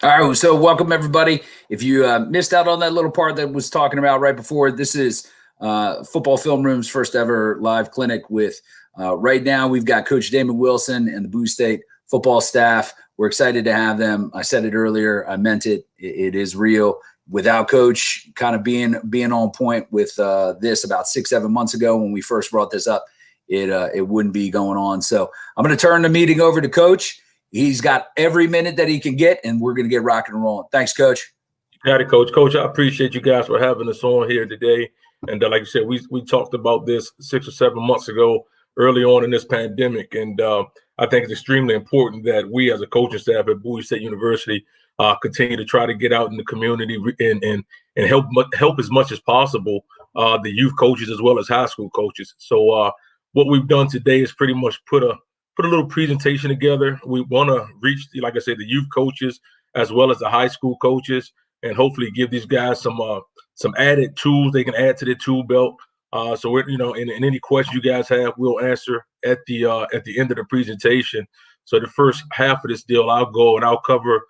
All right, so welcome everybody. If you missed out on that little part that was talking about right before, this is Football Film Room's first ever live clinic with, right now we've got Coach Damon Wilson and the Bowie State football staff. We're excited to have them. I said it earlier, I meant it. It is real. Without Coach kind of being on point with this about 6-7 months ago when we first brought this up, it wouldn't be going on. So I'm going to turn the meeting over to Coach. He's got every minute that he can get, and we're going to get rocking and rolling. Thanks, Coach. Got it, Coach. Coach, I appreciate you guys for having us on here today. And like you said, we talked about this 6 or 7 months ago, early on in this pandemic. And I think it's extremely important that we as a coaching staff at Bowie State University continue to try to get out in the community and help as much as possible the youth coaches as well as high school coaches. So what we've done today is pretty much put a little presentation together. We want to reach, like I said, the youth coaches as well as the high school coaches, and hopefully give these guys some added tools they can add to their tool belt. So we're, in any questions you guys have, we'll answer at the end of the presentation. So the first half of this deal, I'll go and I'll cover,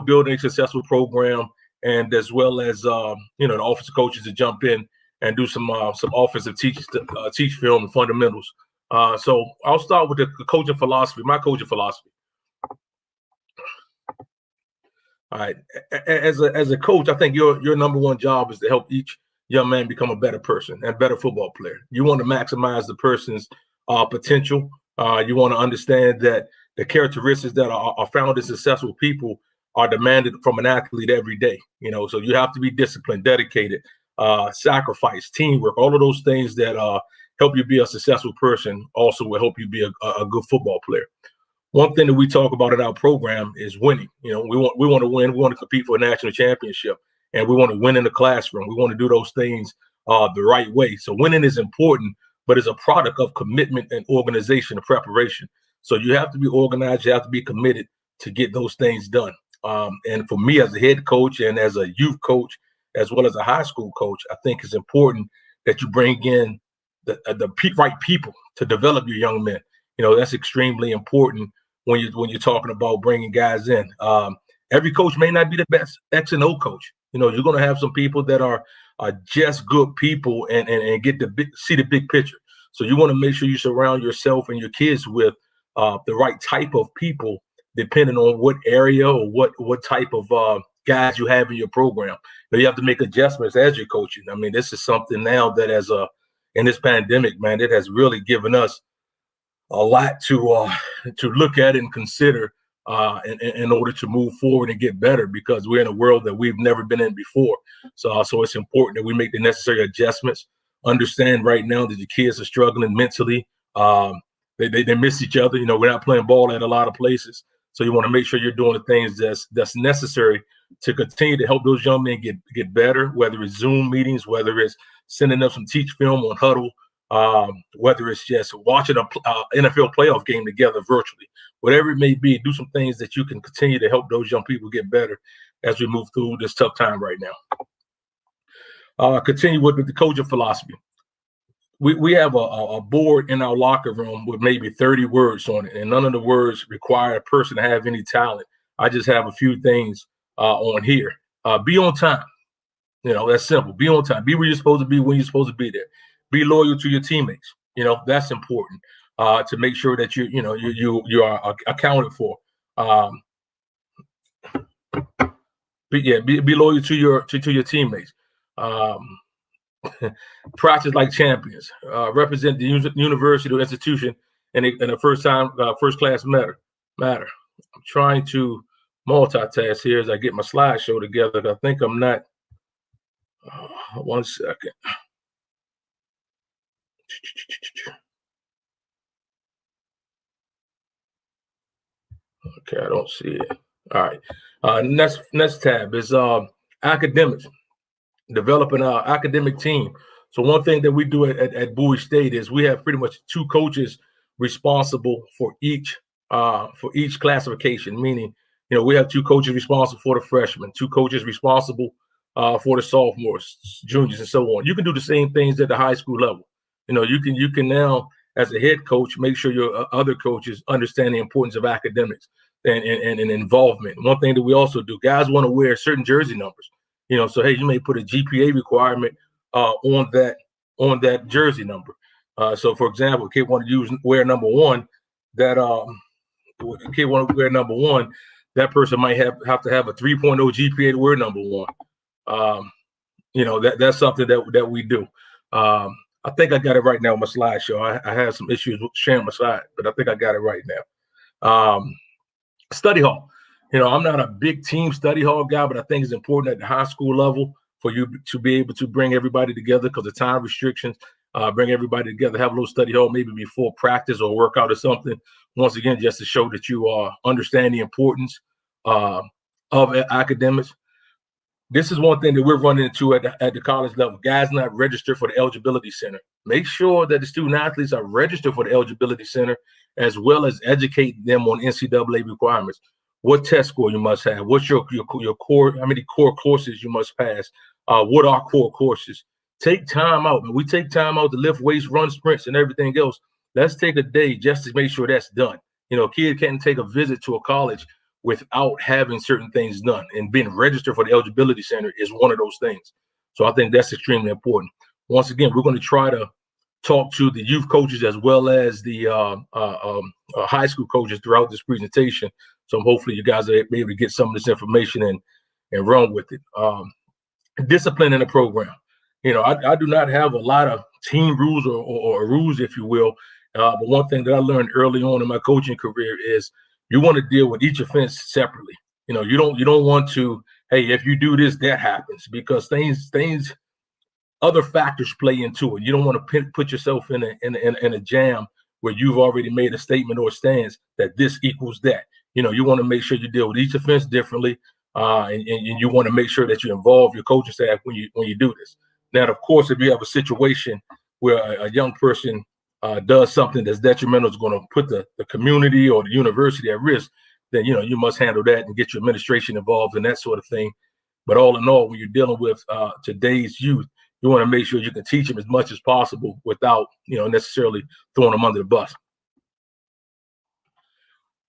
building a successful program, and as well as the offensive coaches to jump in and do some offensive teach film and fundamentals. So I'll start with the coaching philosophy, my coaching philosophy. All right. As a coach, I think your number one job is to help each young man become a better person and a better football player. You want to maximize the person's potential. You want to understand that the characteristics that are found in successful people are demanded from an athlete every day. So you have to be disciplined, dedicated, sacrifice, teamwork, all of those things that help you be a successful person also will help you be a good football player. One thing that we talk about in our program is winning. We want to win. We want to compete for a national championship, and we want to win in the classroom. We want to do those things the right way. So winning is important, but it's a product of commitment and organization and preparation. So you have to be organized. You have to be committed to get those things done. And for me as a head coach and as a youth coach, as well as a high school coach, I think it's important that you bring in the right people to develop your young men. That's extremely important when you're talking about bringing guys in. Every coach may not be the best X and O coach. You're going to have some people that are just good people and get see the big picture. So you want to make sure you surround yourself and your kids with the right type of people, depending on what area or what type of guys you have in your program. You have to make adjustments as you're coaching. I mean, this is something now that in this pandemic, man, it has really given us a lot to look at and consider in order to move forward and get better, because we're in a world that we've never been in before. So it's important that we make the necessary adjustments. Understand right now that the kids are struggling mentally. They miss each other. We're not playing ball at a lot of places. So you want to make sure you're doing the things that's necessary to continue to help those young men get better, whether it's Zoom meetings, whether it's sending them some teach film on Huddle, whether it's just watching a NFL playoff game together virtually, whatever it may be. Do some things that you can continue to help those young people get better as we move through this tough time right now. Continue with the coaching philosophy. We have a board in our locker room with maybe 30 words on it, and none of the words require a person to have any talent. I just have a few things on here. Be on time. That's simple. Be on time. Be where you're supposed to be when you're supposed to be there. Be loyal to your teammates. That's important to make sure that you are accounted for. Be loyal to your teammates. Practice like champions. Represent the university or institution in a first class matter. I'm trying to multitask here as I get my slideshow together. I think I'm not. 1 second. Okay, I don't see it. All right. Next tab is academics. Developing our academic team. So one thing that we do at Bowie State is we have pretty much 2 coaches responsible for each classification. Meaning, we have 2 coaches responsible for the freshmen, 2 coaches responsible for the sophomores, juniors, and so on. You can do the same things at the high school level. You can now, as a head coach, make sure your other coaches understand the importance of academics. and involvement. One thing that we also do, guys want to wear certain jersey numbers. So hey, you may put a GPA requirement on that jersey number. So for example, a kid want to wear number one, that kid want to wear number one, that person might have to have a 3.0 GPA to wear number one. That's something that we do. I think I got it right now on my slideshow. I had some issues with sharing my slide, but I think I got it right now. Study hall. I'm not a big team study hall guy, but I think it's important at the high school level for you to be able to bring everybody together because of time restrictions. Bring everybody together, have a little study hall maybe before practice or workout or something. Once again, just to show that you understand the importance of academics. This is one thing that we're running into at the college level. Guys not registered for the eligibility center. Make sure that the student athletes are registered for the eligibility center, as well as educate them on NCAA requirements. What test score you must have. What's your core? How many core courses you must pass? What are core courses? Take time out. When we take time out to lift weights, run sprints, and everything else, let's take a day just to make sure that's done. A kid can't take a visit to a college without having certain things done, and being registered for the eligibility center is one of those things. So I think that's extremely important. Once again, we're going to try to talk to the youth coaches as well as the high school coaches throughout this presentation. So hopefully you guys are able to get some of this information and run with it. Discipline in the program. I do not have a lot of team rules or rules, if you will. But one thing that I learned early on in my coaching career is you want to deal with each offense separately. You don't want to, hey, if you do this, that happens, because other factors play into it. You don't want to put yourself in a jam where you've already made a statement or stance that this equals that. You want to make sure you deal with each offense differently, and you want to make sure that you involve your coaching staff when you do this. Now, of course, if you have a situation where a young person does something that's detrimental, is going to put the community or the university at risk, then you must handle that and get your administration involved and that sort of thing. But all in all, when you're dealing with today's youth, you want to make sure you can teach them as much as possible without necessarily throwing them under the bus.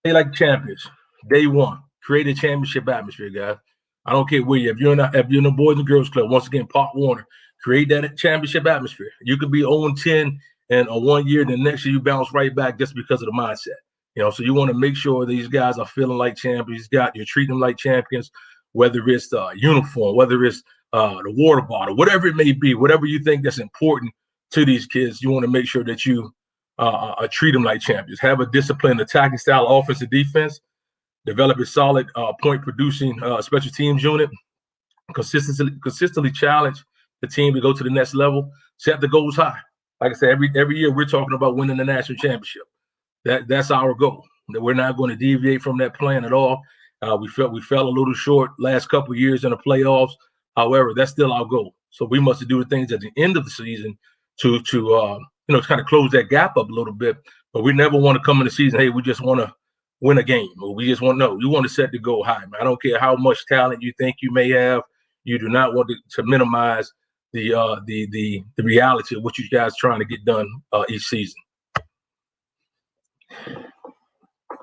They like champions. Day one, create a championship atmosphere, guys. I don't care where you. If you're in the Boys and Girls Club, once again, Pop Warner, create that championship atmosphere. You could be 0-10 and 1 year, the next year you bounce right back just because of the mindset. So you want to make sure these guys are feeling like champions. You're treating them like champions, whether it's the uniform, whether it's the water bottle, whatever it may be, whatever you think that's important to these kids, you want to make sure that you treat them like champions. Have a disciplined attacking style offense and defense. Develop a solid point-producing special teams unit. Consistently challenge the team to go to the next level. Set the goals high. Like I said, every year we're talking about winning the national championship. That's our goal. That we're not going to deviate from that plan at all. We fell a little short last couple of years in the playoffs. However, that's still our goal. So we must do the things at the end of the season to kind of close that gap up a little bit. But we never want to come in the season, hey, we just want to win a game, or we just want you want to set the goal high, man. I don't care how much talent you think you may have. You do not want to minimize the reality of what you guys trying to get done each season.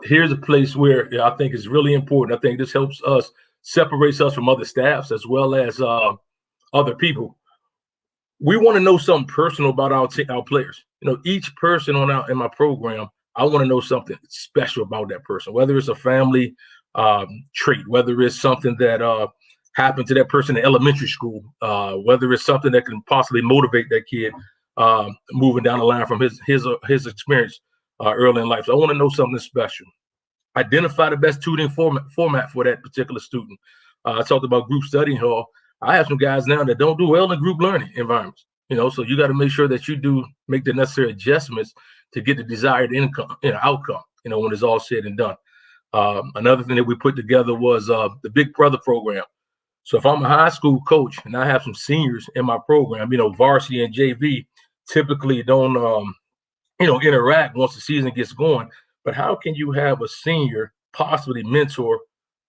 Here's a place where I think is really important. I think this helps us, separates us from other staffs as well as other people. We want to know something personal about our players. Each person in my program, I want to know something special about that person, whether it's a family trait, whether it's something that happened to that person in elementary school, whether it's something that can possibly motivate that kid moving down the line from his experience early in life. So I want to know something special. Identify the best tutoring format for that particular student. I talked about group study hall. I have some guys now that don't do well in group learning environments. So you got to make sure that you do make the necessary adjustments to get the desired outcome, when it's all said and done. Another thing that we put together was the Big Brother program. So if I'm a high school coach and I have some seniors in my program, varsity and JV typically don't, interact once the season gets going. But how can you have a senior possibly mentor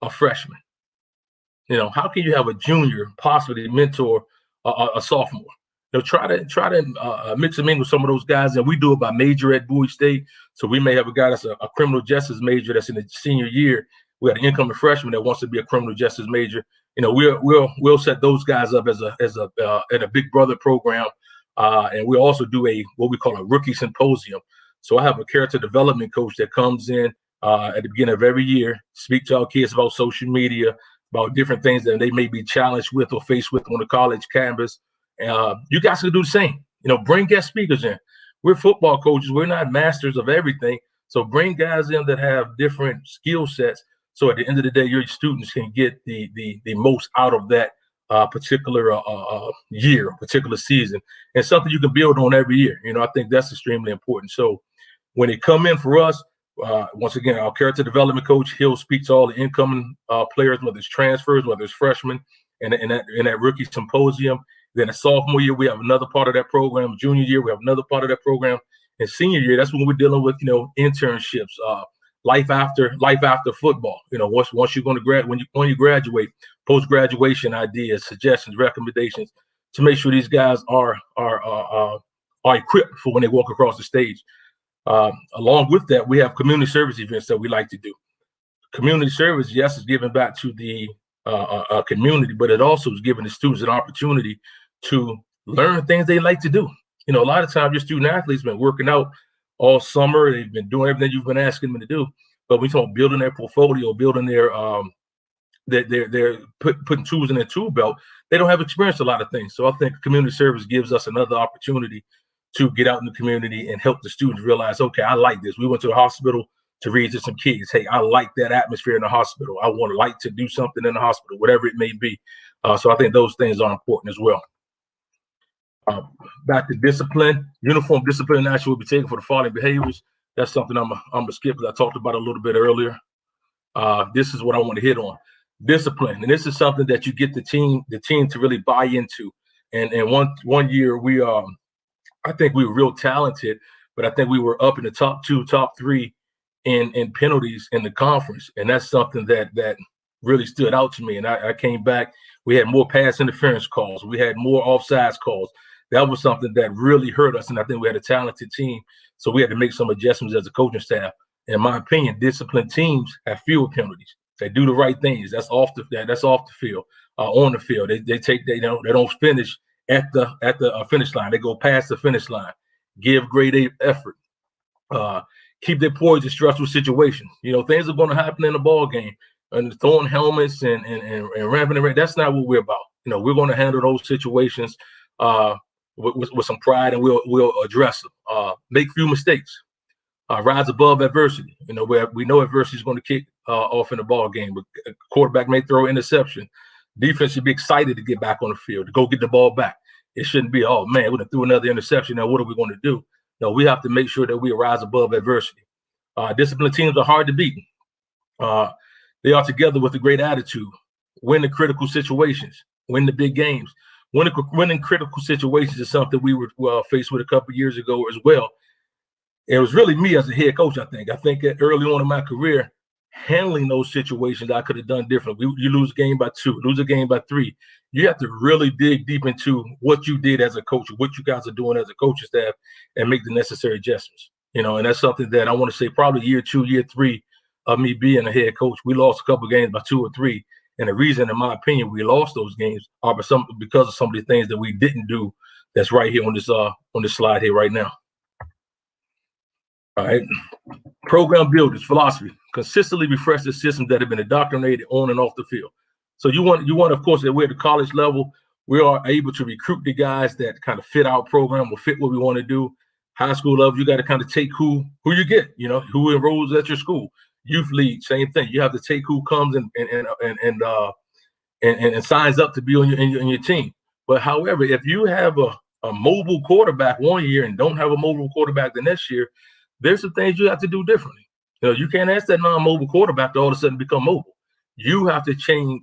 a freshman? How can you have a junior possibly mentor a sophomore? try to mix and mingle some of those guys. And we do it by major at Bowie State. So we may have a guy that's a criminal justice major that's in the senior year. We got an incoming freshman that wants to be a criminal justice major. We'll set those guys up as a big brother program. And we also do what we call a rookie symposium. So I have a character development coach that comes in at the beginning of every year, speak to our kids about social media, about different things that they may be challenged with or faced with on the college campus. You guys can do the same. Bring guest speakers in. We're football coaches. We're not masters of everything. So bring guys in that have different skill sets. So at the end of the day, your students can get the most out of that particular year, particular season, and something you can build on every year. I think that's extremely important. So when they come in for us, once again, our character development coach, he'll speak to all the incoming players, whether it's transfers, whether it's freshmen, and in that rookie symposium. Then a sophomore year, we have another part of that program. Junior year, we have another part of that program. And senior year, that's when we're dealing with, internships, life after football. Once you're going to when you graduate, post-graduation ideas, suggestions, recommendations to make sure these guys are equipped for when they walk across the stage. Along with that, we have community service events that we like to do. Community service, yes, is giving back to the community, but it also is giving the students an opportunity to learn things they like to do. A lot of times your student athletes been working out all summer. They've been doing everything you've been asking them to do. But we talk building their portfolio, building their they're putting tools in their tool belt. They don't have experience a lot of things. So I think community service gives us another opportunity to get out in the community and help the students realize, okay, I like this. We went to a hospital to read to some kids. Hey, I like that atmosphere in the hospital. I want to like to do something in the hospital, whatever it may be. So I think those things are important as well. Back to discipline, uniform discipline and action will be taken for the following behaviors. That's something I'm gonna skip because I talked about a little bit earlier. This is what I want to hit on. Discipline, and this is something that you get the team to really buy into. And one year I think we were real talented, but I think we were up in the top 2, top 3 in penalties in the conference, and that's something that really stood out to me. And I came back. We had more pass interference calls. We had more offsides calls. That was something that really hurt us, and I think we had a talented team, so we had to make some adjustments as a coaching staff. In my opinion, disciplined teams have fewer penalties. They do the right things. That's off the field. On the field, they don't finish at the finish line. They go past the finish line. Give grade A effort. Keep their poise in stressful situations. Things are going to happen in a ball game, and throwing helmets and ramping around. That's not what we're about. We're going to handle those situations with some pride, and we'll address them. Make few mistakes. Rise above adversity. Where we know adversity is going to kick off in the ball game. But a quarterback may throw an interception. Defense should be excited to get back on the field, to go get the ball back. It shouldn't be, oh man, we're gonna throw another interception. Now what are we going to do? No, we have to make sure that we rise above adversity. Disciplined teams are hard to beat. They are together with a great attitude. Win the critical situations. Win the big games. Winning critical situations is something we were faced with a couple of years ago as well. It was really me as a head coach, I think. I think that early on in my career, handling those situations, I could have done differently. You lose a game by 2, lose a game by 3. You have to really dig deep into what you did as a coach, what you guys are doing as a coaching staff, and make the necessary adjustments. And that's something that I want to say probably year 2, year 3 of me being a head coach. We lost a couple of games by 2 or 3. And the reason, in my opinion, we lost those games are because of some of the things that we didn't do that's right here on this slide here right now. All right. Program builders, philosophy, consistently refresh the systems that have been indoctrinated on and off the field. So you want, of course, that we're at the college level, we are able to recruit the guys that kind of fit our program or fit what we want to do. High school level, you got to kind of take who you get, who enrolls at your school. Youth league, same thing. You have to take who comes and signs up to be on your team. But however, if you have a mobile quarterback one year and don't have a mobile quarterback the next year, there's some things you have to do differently. You can't ask that non-mobile quarterback to all of a sudden become mobile. You have to change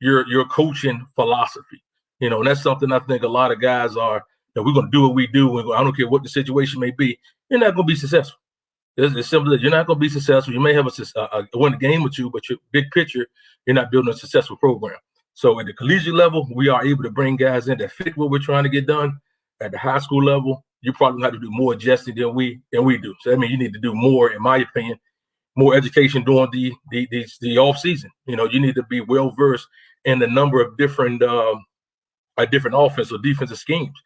your coaching philosophy. And that's something I think a lot of guys are, we're going to do what we do. And I don't care what the situation may be. You're not going to be successful. It's simple that you're not going to be successful. You may have a win a game with you, but your big picture, you're not building a successful program. So at the collegiate level, we are able to bring guys in that fit what we're trying to get done. at the high school level, you probably have to do more adjusting than we do. So I mean, you need to do more, in my opinion, more education during the off season. You know, you need to be well versed in the number of different offense or defensive schemes.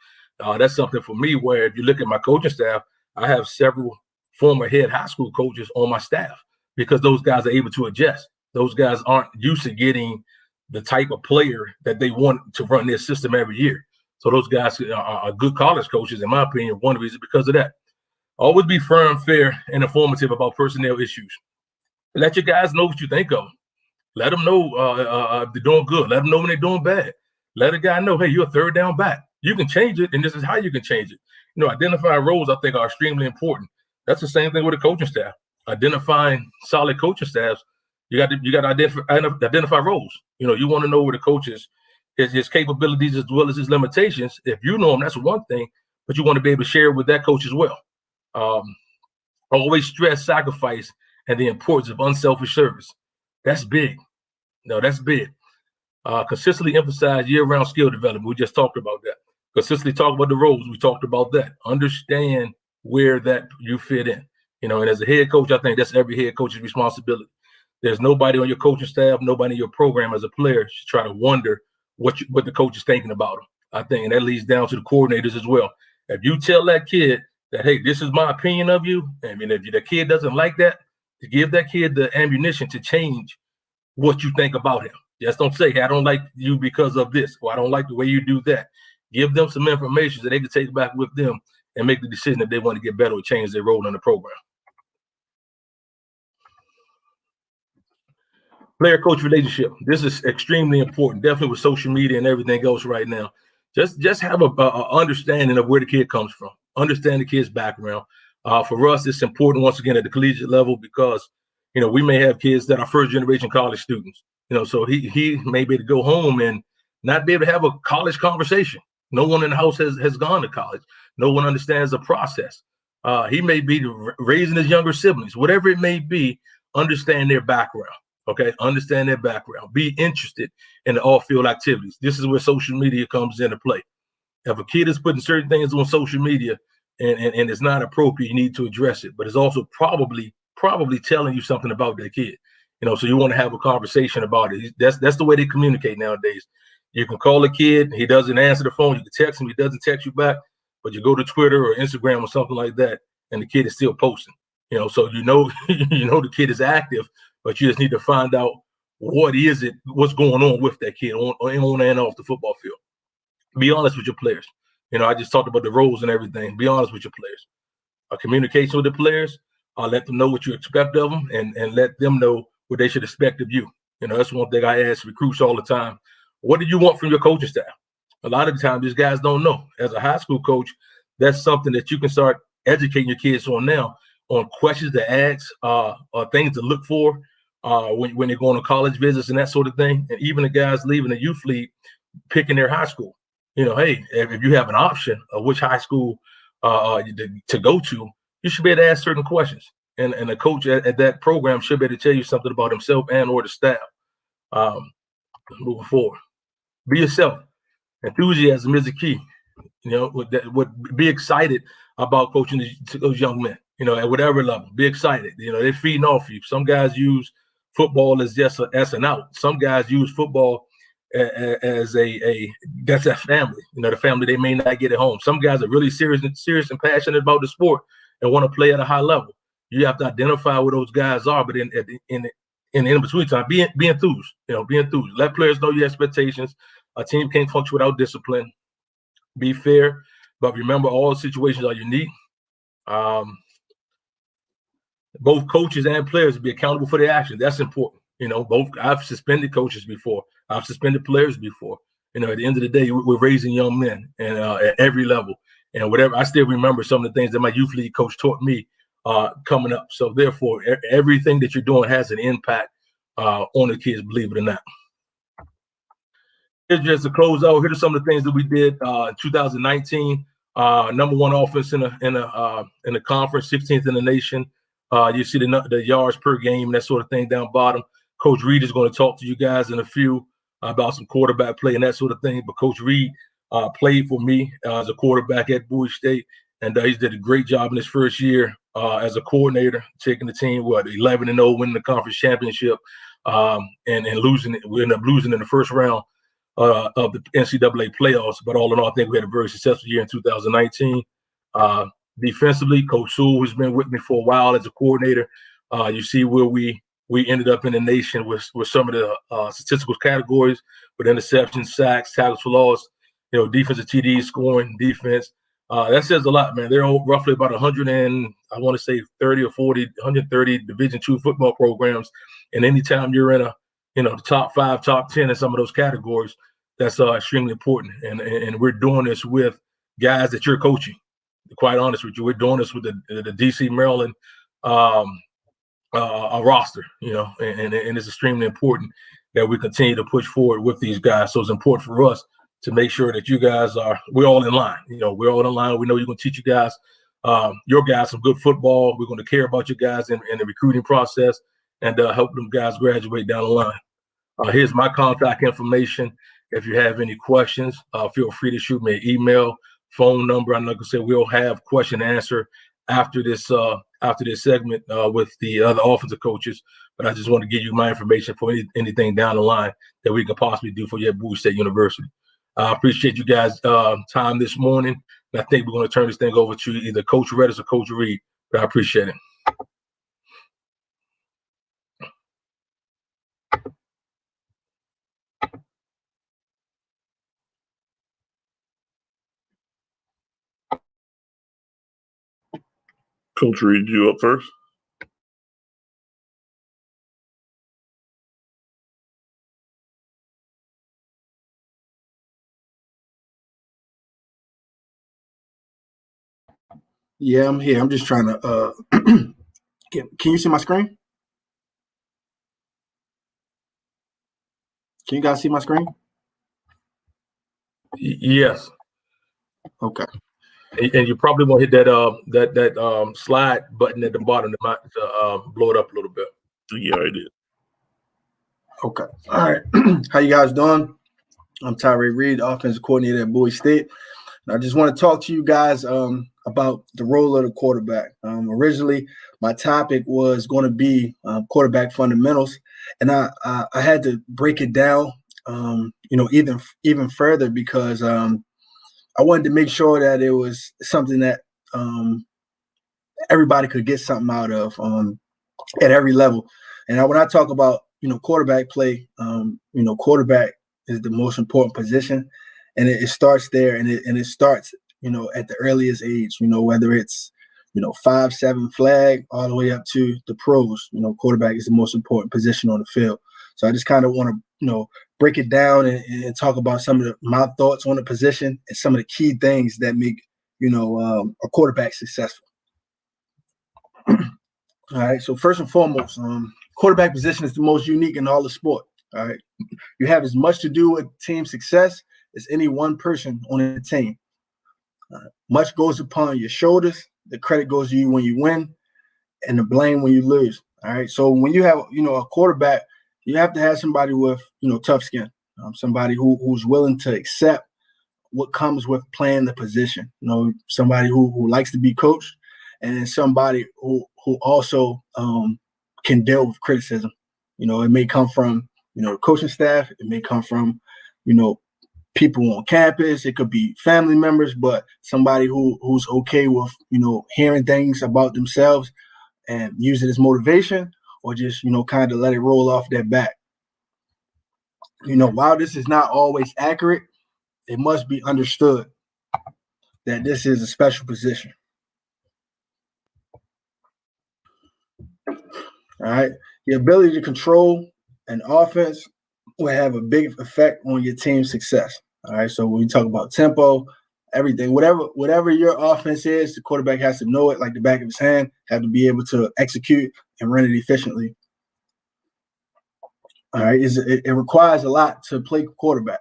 That's something for me where if you look at my coaching staff, I have several former head high school coaches on my staff because those guys are able to adjust. Those guys aren't used to getting the type of player that they want to run their system every year. So those guys are good college coaches, in my opinion. One of the reasons because of that. Always be firm, fair, and informative about personnel issues. Let your guys know what you think of them. Let them know if they're doing good. Let them know when they're doing bad. Let a guy know, hey, you're a third down back. You can change it, and this is how you can change it. You know, identifying roles, I think, are extremely important. That's the same thing with a coaching staff. Identifying solid coaching staffs, you got to identify roles. You know, you want to know where the coach is, his capabilities as well as his limitations. If you know him, that's one thing, but you want to be able to share with that coach as well. Always stress sacrifice and the importance of unselfish service. That's big. No, that's big. Consistently emphasize year-round skill development. We just talked about that. Consistently talk about the roles. We talked about that. Understand where that you fit in. You know, and as a head coach, I think that's every head coach's responsibility. There's nobody on your coaching staff, nobody in your program as a player should try to wonder what the coach is thinking about them. I think, and that leads down to the coordinators as well. If you tell that kid that, hey, this is my opinion of you, I mean, if the kid doesn't like that, to give that kid the ammunition to change what you think about him. Just don't say, hey, I don't like you because of this, or I don't like the way you do that. Give them some information that they can take back with them and make the decision that they want to get better or change their role in the program. Player-coach relationship. This is extremely important, definitely with social media and everything else right now. Just have a understanding of where the kid comes from. Understand the kid's background. For us, it's important, once again, at the collegiate level because, you know, we may have kids that are first-generation college students. You know, so he may be able to go home and not be able to have a college conversation. No one in the house has gone to college. No one understands the process. He may be raising his younger siblings. Whatever it may be, understand their background. Okay, understand their background. Be interested in the off-field activities. This is where social media comes into play. If a kid is putting certain things on social media and it's not appropriate, you need to address it. But it's also probably telling you something about that kid. You know, so you want to have a conversation about it. That's the way they communicate nowadays. You can call a kid, he doesn't answer the phone. You can text him, he doesn't text you back. But you go to Twitter or Instagram or something like that, and the kid is still posting. You know, so you know the kid is active. But you just need to find out what's going on with that kid on and off the football field. Be honest with your players. You know, I just talked about the roles and everything. Be honest with your players. Communication with the players. Let them know what you expect of them and let them know what they should expect of you. You know, that's one thing I ask recruits all the time. What do you want from your coaching staff? A lot of the time, these guys don't know. As a high school coach, that's something that you can start educating your kids on now, on questions to ask, or things to look for. When they're going to college visits and that sort of thing, and even the guys leaving the youth league, picking their high school. You know, hey, if you have an option of which high school to go to, you should be able to ask certain questions. And the coach at that program should be able to tell you something about himself and or the staff. Moving forward, be yourself. Enthusiasm is the key. You know, be excited about coaching those young men. You know, at whatever level, be excited. You know, they're feeding off you. Some guys use football as just an out. Some guys use football as that's that family. You know, the family they may not get at home. Some guys are really serious and passionate about the sport and want to play at a high level. You have to identify where those guys are, but in between time, be enthused. You know, be enthused. Let players know your expectations. A team can't function without discipline. Be fair, but remember all situations are unique. Both coaches and players be accountable for their actions. That's important. You know, I've suspended coaches before. I've suspended players before. You know, at the end of the day, we're raising young men and at every level. And whatever, I still remember some of the things that my youth league coach taught me coming up. So therefore, everything that you're doing has an impact on the kids, believe it or not. Here's just to close out. Here are some of the things that we did in 2019. Number one offense in the conference, 16th in the nation. You see the yards per game, that sort of thing down bottom. Coach Reed is going to talk to you guys in a few about some quarterback play and that sort of thing. But Coach Reed played for me as a quarterback at Bowie State, and he's did a great job in his first year as a coordinator, taking the team 11-0, winning the conference championship, and losing it. We ended up losing in the first round of the NCAA playoffs. But all in all, I think we had a very successful year in 2019. Defensively, Coach Sewell, who's been with me for a while as a coordinator, you see where we ended up in the nation with some of the statistical categories, with interceptions, sacks, tackles for loss, defensive TDs, scoring, defense. That says a lot, man. There are roughly about 100 and I want to say 30 or 40, 130 Division II football programs. And anytime you're in the top 5, top 10 in some of those categories, that's extremely important. And we're doing this with guys that you're coaching. To be quite honest with you, we're doing this with the DC, Maryland roster, and it's extremely important that we continue to push forward with these guys. So it's important for us to make sure that you guys we're all in line. We're all in line. We know you're going to teach you guys, your guys, some good football. We're going to care about you guys in the recruiting process and help them guys graduate down the line. Here's my contact information. If you have any questions, feel free to shoot me an email, phone number. And like I said, we'll have question and answer after this segment with the other offensive coaches. But I just want to give you my information for anything down the line that we can possibly do for you at Bowie State University. I appreciate you guys' time this morning. And I think we're going to turn this thing over to either Coach Redicks or Coach Reed. But I appreciate it. Coach Reed, you up first? Yeah, I'm here. I'm just trying to can you see my screen? Can you guys see my screen? Yes. Okay. And you probably want to hit that slide button at the bottom that might blow it up a little bit. Yeah, I did. Okay. All right. How you guys doing? I'm Tyrae Reed, offensive coordinator at Bowie State. And I just want to talk to you guys about the role of the quarterback. Originally, my topic was going to be quarterback fundamentals, and I had to break it down, even further because I wanted to make sure that it was something that everybody could get something out of at every level. And when I talk about quarterback play, quarterback is the most important position, and it starts there, and it starts at the earliest age. Whether it's 5-7 flag all the way up to the pros. Quarterback is the most important position on the field. So I just kind of want to break it down and talk about some of my thoughts on the position and some of the key things that make a quarterback successful. All right. So first and foremost, quarterback position is the most unique in all the sport. All right. You have as much to do with team success as any one person on a team. Much goes upon your shoulders. The credit goes to you when you win, and the blame when you lose. All right. So when you have a quarterback, you have to have somebody with tough skin, somebody who's willing to accept what comes with playing the position. Somebody who likes to be coached, and somebody who also can deal with criticism. It may come from the coaching staff. It may come from people on campus. It could be family members, but somebody who's okay with hearing things about themselves and use it as motivation, or just kind of let it roll off their back. While this is not always accurate, it must be understood that this is a special position. All right. The ability to control an offense will have a big effect on your team's success. All right. So when you talk about tempo, everything, whatever your offense is, the quarterback has to know it like the back of his hand, have to be able to execute and run it efficiently. All right. It requires a lot to play quarterback,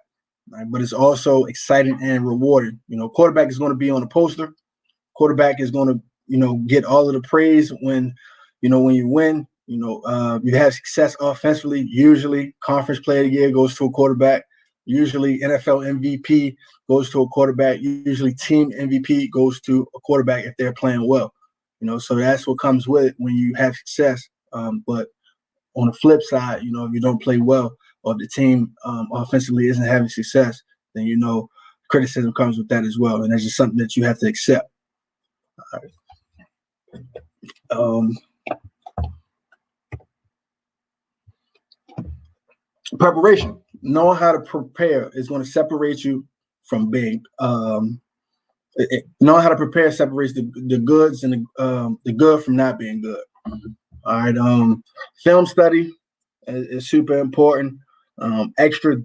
right? But it's also exciting and rewarding. Quarterback is going to be on the poster. Quarterback is going to, get all of the praise when you win. You have success offensively. Usually, conference player of the year goes to a quarterback. Usually NFL MVP goes to a quarterback. Usually team MVP goes to a quarterback if they're playing well. So that's what comes with it when you have success. But on the flip side, if you don't play well or if the team offensively isn't having success, then criticism comes with that as well. And that's just something that you have to accept. Preparation. Knowing how to prepare is going to separate you from being knowing how to prepare separates the goods and the good from not being good. All right. Film study is super important. Extra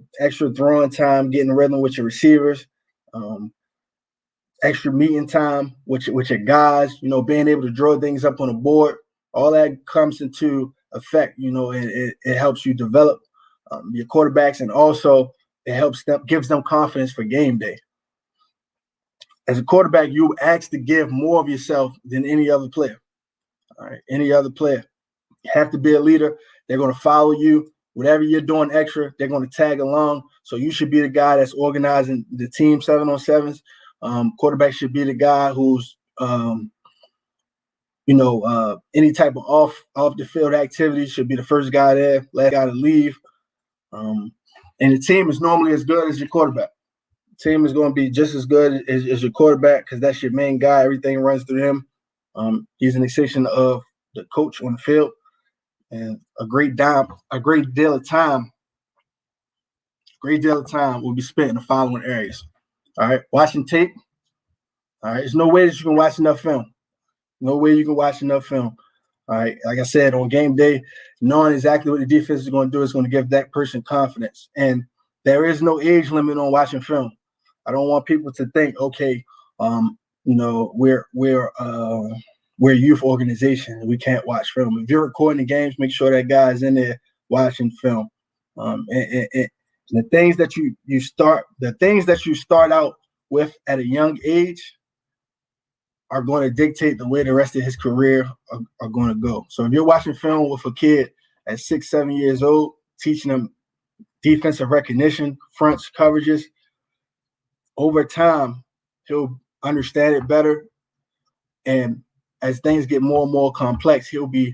throwing time, getting rhythm with your receivers. Extra meeting time with your guys. Being able to draw things up on the board. All that comes into effect. And it helps you develop your quarterbacks, and also it gives them confidence for game day. As a quarterback, you ask to give more of yourself than any other player. All right, any other player. You have to be a leader. They're going to follow you. Whatever you're doing extra, they're going to tag along. So you should be the guy that's organizing the team 7-on-7s. Quarterback should be the guy who's any type of off the field activity should be the first guy there, last guy to leave. And the team is normally as good as your quarterback. The team is going to be just as good as your quarterback because that's your main guy. Everything runs through him. He's an extension of the coach on the field, and a great deal of time will be spent in the following areas. All right, watching tape. All right, there's no way that you can watch enough film. No way you can watch enough film. All right, like I said, on game day, knowing exactly what the defense is going to do is going to give that person confidence. And there is no age limit on watching film. I don't want people to think, okay, we're a youth organization and we can't watch film. If you're recording the games, make sure that guy's in there watching film. And the things that you start out with at a young age are going to dictate the way the rest of his career are going to go. So if you're watching film with a kid at 6-7 years old, teaching them defensive recognition, fronts, coverages, over time, he'll understand it better. And as things get more and more complex, he'll be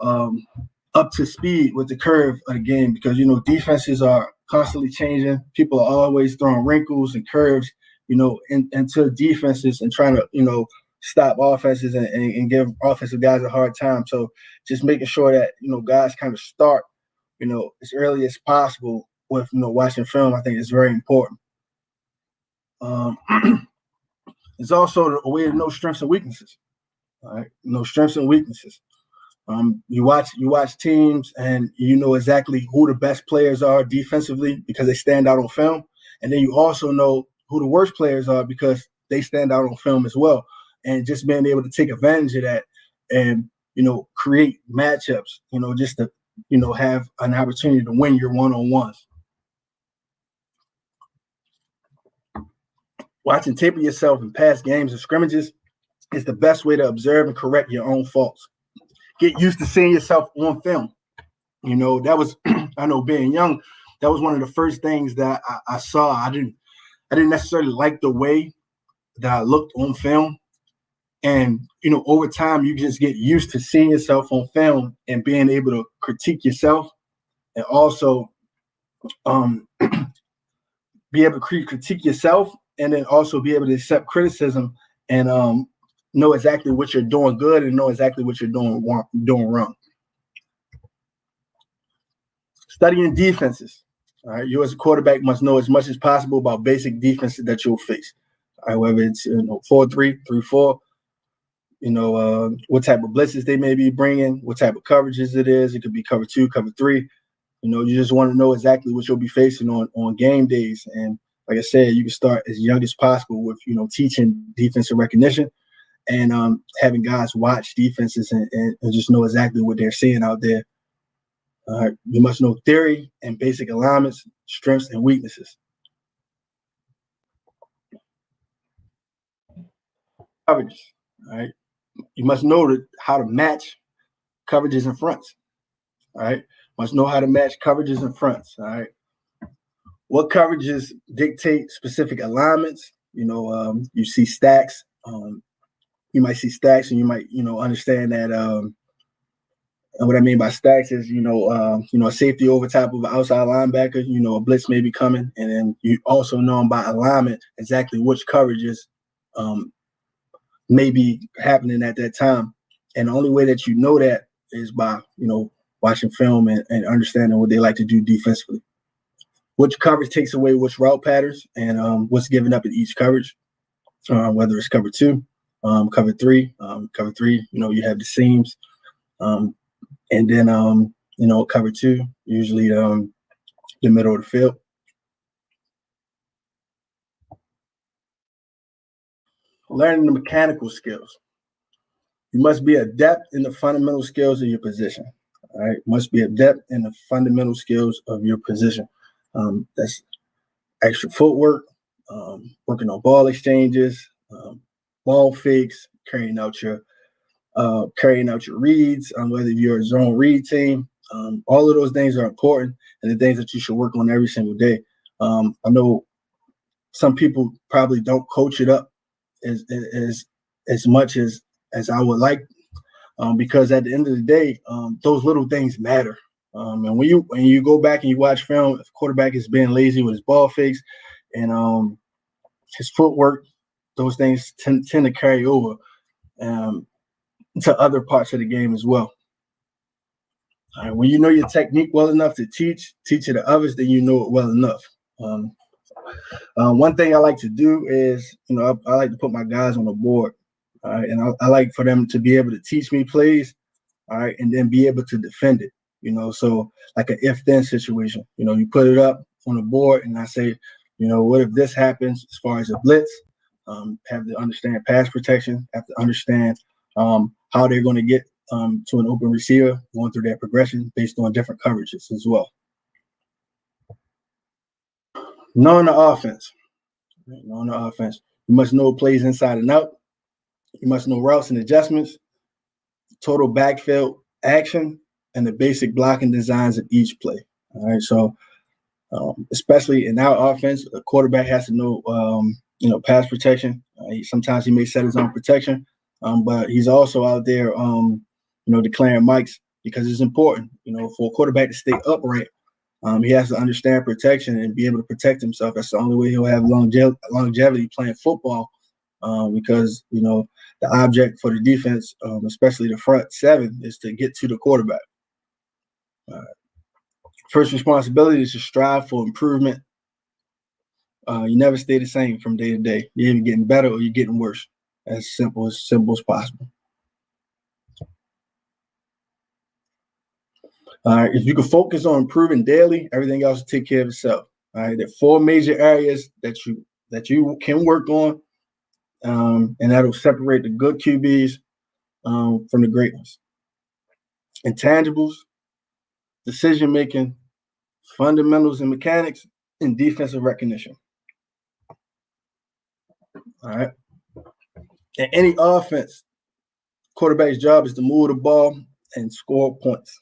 up to speed with the curve of the game because, defenses are constantly changing. People are always throwing wrinkles and curves, into defenses and trying to, stop offenses and give offensive guys a hard time. So just making sure that, guys kind of start, as early as possible with, watching film, I think is very important. It's also a way to know strengths and weaknesses. All right, strengths and weaknesses. You watch teams and you know exactly who the best players are defensively because they stand out on film, and then you also know who the worst players are because they stand out on film as well. And just being able to take advantage of that and create matchups, just to have an opportunity to win your one-on-ones. Watching tape of yourself in past games and scrimmages is the best way to observe and correct your own faults. Get used to seeing yourself on film. That was, I know being young, that was one of the first things that I saw. I didn't necessarily like the way that I looked on film. And, over time, you just get used to seeing yourself on film and being able to critique yourself and also be able to critique yourself and then also be able to accept criticism and know exactly what you're doing good and know exactly what you're doing wrong. Studying defenses. All right, you as a quarterback must know as much as possible about basic defenses that you'll face. All right, whether it's 4-3, 3-4, what type of blitzes they may be bringing, what type of coverages it is. It could be cover 2, cover 3. You just want to know exactly what you'll be facing on game days. And like I said, you can start as young as possible with, teaching defensive recognition and having guys watch defenses and just know exactly what they're seeing out there. You must know theory and basic alignments, strengths and weaknesses. Coverages. All right. You must know how to match coverages and fronts. All right. Must know how to match coverages and fronts. All right. what coverages dictate specific alignments. You see stacks. You might see stacks, and you might, understand that. And what I mean by stacks is, a safety over top of an outside linebacker. A blitz may be coming, and then you also know by alignment exactly which coverages may be happening at that time. And the only way that you know that is by, watching film and understanding what they like to do defensively. Which coverage takes away which route patterns, and what's given up in each coverage, whether it's cover 2, cover 3. Cover 3, you have the seams. And then, cover 2, usually the middle of the field. Learning the mechanical skills. You must be adept in the fundamental skills of your position. All right, must be adept in the fundamental skills of your position. That's extra footwork, working on ball exchanges, ball fakes, carrying out your reads, whether you're a zone read team. All of those things are important, and the things that you should work on every single day. I know some people probably don't coach it up as much as I would like, because at the end of the day, those little things matter. And when you go back and you watch film, if the quarterback is being lazy with his ball fakes and his footwork, those things tend to carry over to other parts of the game as well. All right, when you know your technique well enough to teach it to others, then you know it well enough. One thing I like to do is, I like to put my guys on the board. All right, and I like for them to be able to teach me plays, all right, and then be able to defend it. So like an if-then situation. You put it up on the board, and I say, what if this happens as far as a blitz? Have to understand pass protection. Have to understand how they're going to get to an open receiver, going through that progression based on different coverages as well. Knowing the offense. You must know plays inside and out. You must know routes and adjustments, total backfield action, and the basic blocking designs of each play. All right, so especially in our offense, a quarterback has to know, pass protection. Sometimes he may set his own protection, but he's also out there, declaring mics, because it's important, for a quarterback to stay upright. He has to understand protection and be able to protect himself. That's the only way he'll have longevity playing football, because, the object for the defense, especially the front seven, is to get to the quarterback. First responsibility is to strive for improvement. You never stay the same from day to day. You're either getting better or you're getting worse. As simple as possible. All right, if you can focus on improving daily, everything else will take care of itself. All right, there are 4 major areas that you can work on, and that'll separate the good QBs from the great ones. Intangibles, decision making, fundamentals and mechanics, and defensive recognition. All right. In any offense, quarterback's job is to move the ball and score points.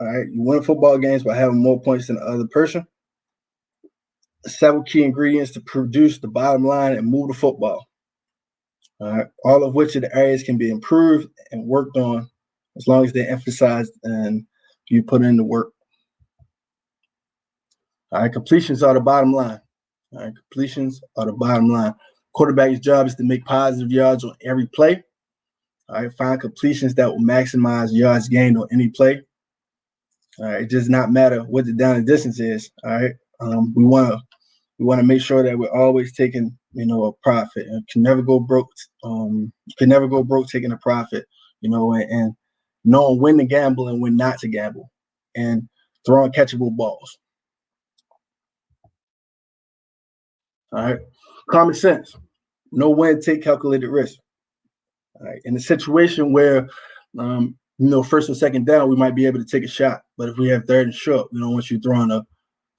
All right. You win football games by having more points than the other person. Several key ingredients to produce the bottom line and move the football. All right. All of which of the areas can be improved and worked on as long as they're emphasized and you put in the work. All right. Completions are the bottom line. All right. Completions are the bottom line. Quarterback's job is to make positive yards on every play. All right. Find completions that will maximize yards gained on any play. All right. It does not matter what the down and distance is. All right. We want to make sure that we're always taking, a profit. And can never go broke. Taking a profit. And knowing when to gamble and when not to gamble, and throwing catchable balls. All right. Common sense. Know when to take calculated risk. All right. In a situation where, first and second down, we might be able to take a shot. But if we have third and short, we don't want you throwing a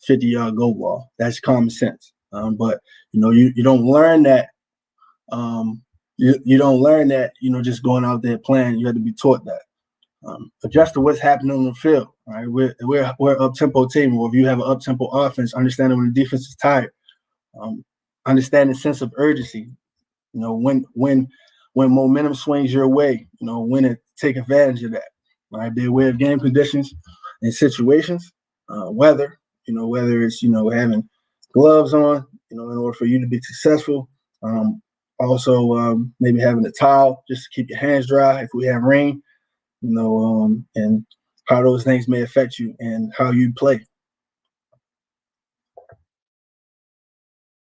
50-yard goal ball. That's common sense. But you don't learn that. You don't learn that, just going out there playing. You have to be taught that. Adjust to what's happening on the field. Right, we're up tempo team, or if you have an up tempo offense, understanding when the defense is tired, understanding sense of urgency. You know, when momentum swings your way, you know, when to take advantage of that. Right, be aware of game conditions and situations, weather. You know, whether it's having gloves on, in order for you to be successful. Also, maybe having a towel just to keep your hands dry if we have rain. And how those things may affect you and how you play.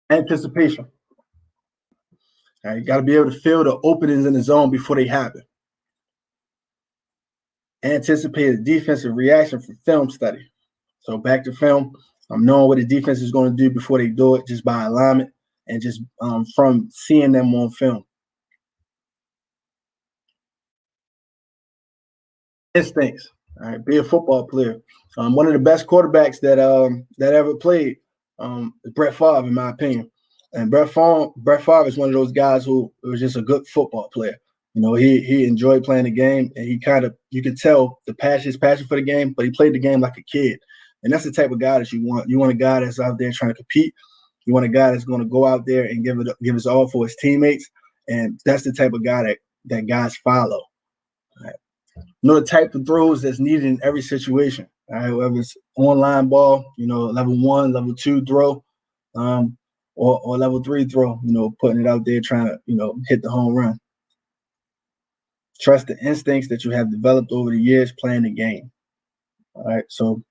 Anticipation. All right, you got to be able to feel the openings in the zone before they happen. Anticipate a defensive reaction from film study. So back to film, I'm knowing what the defense is going to do before they do it, just by alignment and just from seeing them on film. Instincts. All right, be a football player. One of the best quarterbacks that ever played is Brett Favre, in my opinion. And Brett Favre is one of those guys who was just a good football player. You know, he enjoyed playing the game, and you could tell his passion for the game, but he played the game like a kid. And that's the type of guy that you want. You want a guy that's out there trying to compete. You want a guy that's going to go out there and give his all for his teammates. And that's the type of guy that guys follow. Right. Know the type of throws that's needed in every situation. All right, whether it's online ball, level 1, level 2 throw, or level 3 throw, putting it out there trying to, hit the home run. Trust the instincts that you have developed over the years playing the game. All right, so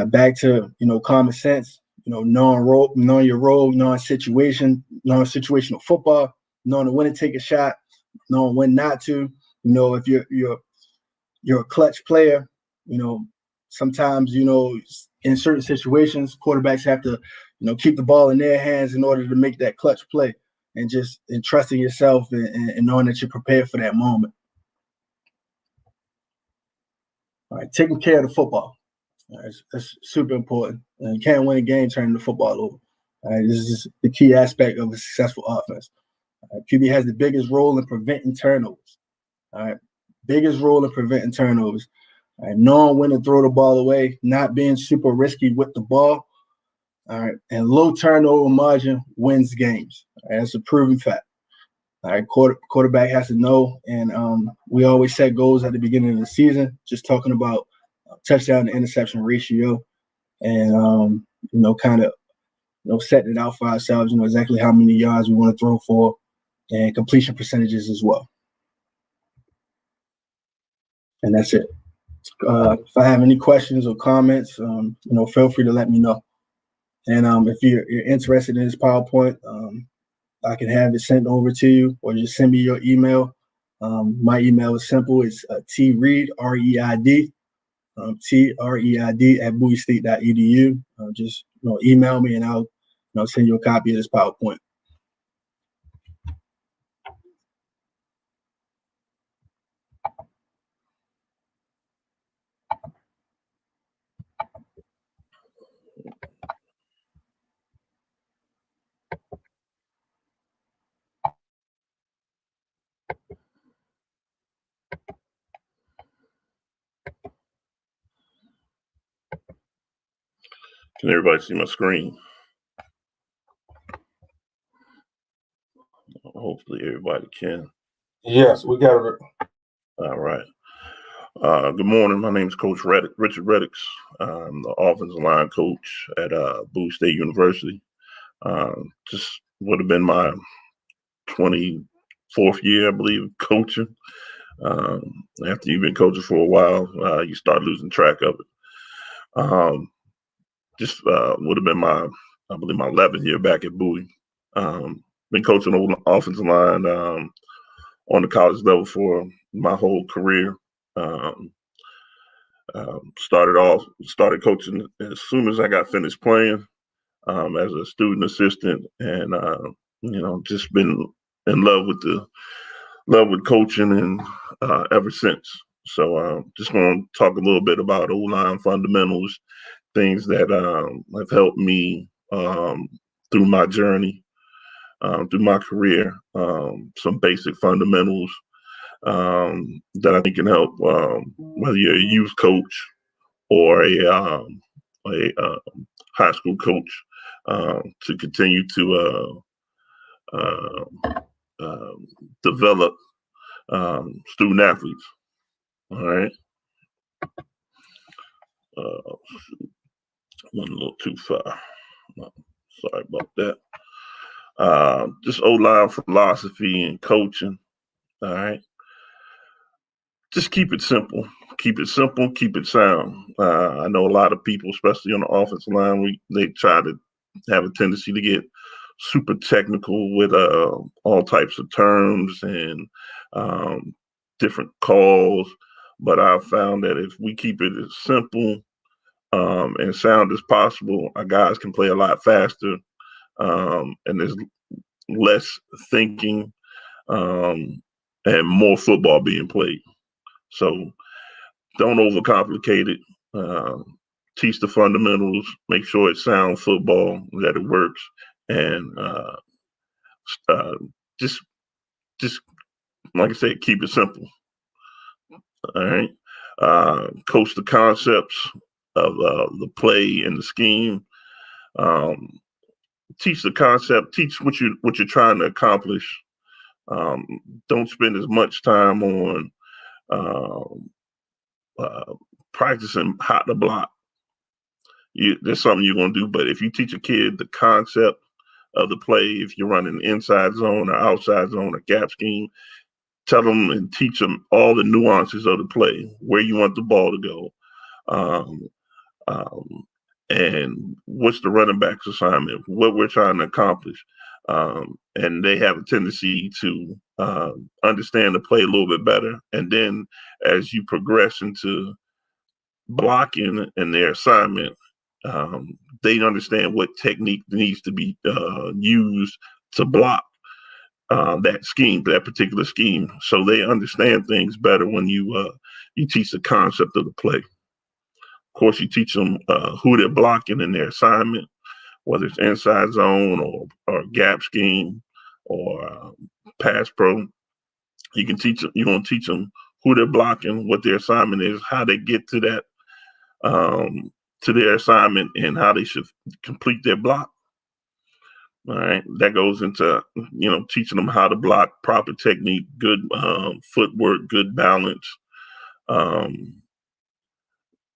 back to common sense, knowing your role, knowing situational football, knowing when to take a shot, knowing when not to. If you're a clutch player, sometimes in certain situations, quarterbacks have to keep the ball in their hands in order to make that clutch play, and trusting yourself and knowing that you're prepared for that moment. All right, taking care of the football. All right, that's super important. You can't win a game turning the football over. All right, this is the key aspect of a successful offense. All right, QB has the biggest role in preventing turnovers. All right, biggest role in preventing turnovers. All right, knowing when to throw the ball away, not being super risky with the ball. All right, and low turnover margin wins games. All right, that's a proven fact. All right, quarterback has to know, and we always set goals at the beginning of the season, just talking about touchdown to interception ratio, and setting it out for ourselves, exactly how many yards we want to throw for, and completion percentages as well. And that's it. If I have any questions or comments, feel free to let me know. And if you're interested in this PowerPoint, I can have it sent over to you, or just send me your email. My email is simple. It's T-Reed, R-E-I-D, T-R-E-I-D at bowiestate.edu. Just email me, and I'll send you a copy of this PowerPoint. Can everybody see my screen? Hopefully everybody can. Yes, we got it. All right. Good morning. My name is Coach Richard Redicks. I'm the offensive line coach at Bowie State University. Just would have been my 24th year, I believe, coaching. After you've been coaching for a while, you start losing track of it. Would have been my 11th year back at Bowie. Been coaching on the offensive line on the college level for my whole career. Started coaching as soon as I got finished playing as a student assistant, and just been in love with coaching and ever since. So just want to talk a little bit about O-line fundamentals, things that have helped me through my journey, through my career, some basic fundamentals that I think can help, whether you're a youth coach or a high school coach, to continue to develop student athletes. All right. Went a little too far. Sorry about that. Just O-line philosophy and coaching. All right. Just keep it simple. Keep it simple. Keep it sound. I know a lot of people, especially on the offensive line, they try to have a tendency to get super technical with all types of terms and different calls. But I've found that if we keep it as simple and sound as possible, our guys can play a lot faster, and there's less thinking and more football being played. So don't overcomplicate it. Teach the fundamentals. Make sure it's sound football, that it works, and just like I said, keep it simple. All right. Coach the concepts of the play and the scheme. Teach the concept. Teach what you're trying to accomplish. Don't spend as much time on practicing how to block. There's something you're going to do, but if you teach a kid the concept of the play, if you're running inside zone or outside zone or gap scheme, tell them and teach them all the nuances of the play, where you want the ball to go, and what's the running back's assignment, what we're trying to accomplish. And they have a tendency to understand the play a little bit better. And then as you progress into blocking and their assignment, they understand what technique needs to be used to block that particular scheme. So they understand things better when you teach the concept of the play. Of course, you teach them who they're blocking in their assignment, whether it's inside zone or gap scheme or pass pro. You're going to teach them who they're blocking, what their assignment is, how they get to that, to their assignment, and how they should complete their block. All right. That goes into, teaching them how to block, proper technique, good footwork, good balance.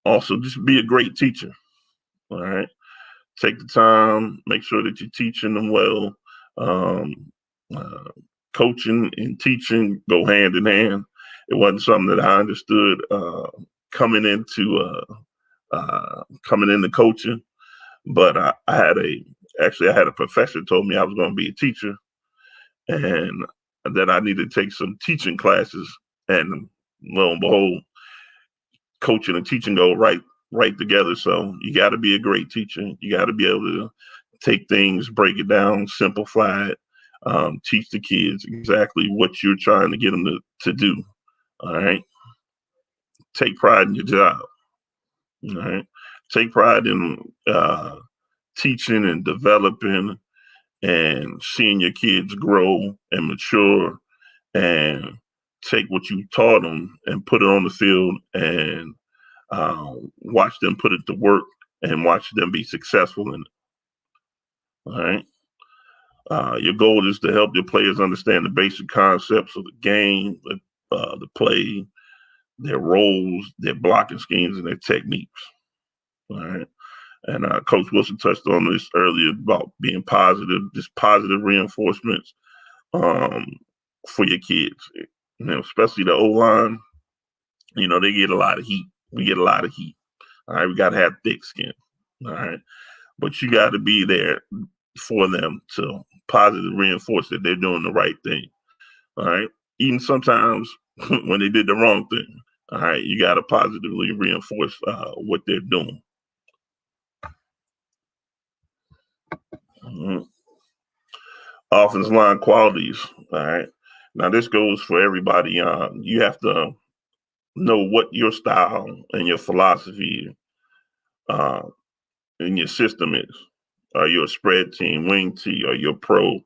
Also, just be a great teacher. All right. Take the time, make sure that you're teaching them well. Coaching and teaching go hand in hand. It wasn't something that I understood coming into coaching, but I had a professor told me I was going to be a teacher, and that I needed to take some teaching classes. And lo and behold, coaching and teaching go right together. So you got to be a great teacher. You got to be able to take things, break it down, simplify it, teach the kids exactly what you're trying to get them to do. All right. Take pride in your job. All right. Take pride in teaching and developing and seeing your kids grow and mature, and take what you taught them and put it on the field and watch them put it to work and watch them be successful in it. All right. Your goal is to help your players understand the basic concepts of the game, the play, their roles, their blocking schemes, and their techniques. All right. And Coach Wilson touched on this earlier about being positive, just positive reinforcements for your kids. Especially the O-line, they get a lot of heat. We get a lot of heat. All right. We got to have thick skin. All right. But you got to be there for them to positively reinforce that they're doing the right thing. All right. Even sometimes when they did the wrong thing. All right. You got to positively reinforce what they're doing. Mm-hmm. Offensive line qualities. All right. Now this goes for everybody. You have to know what your style and your philosophy and your system is. Are you a spread team, wing team, or your pro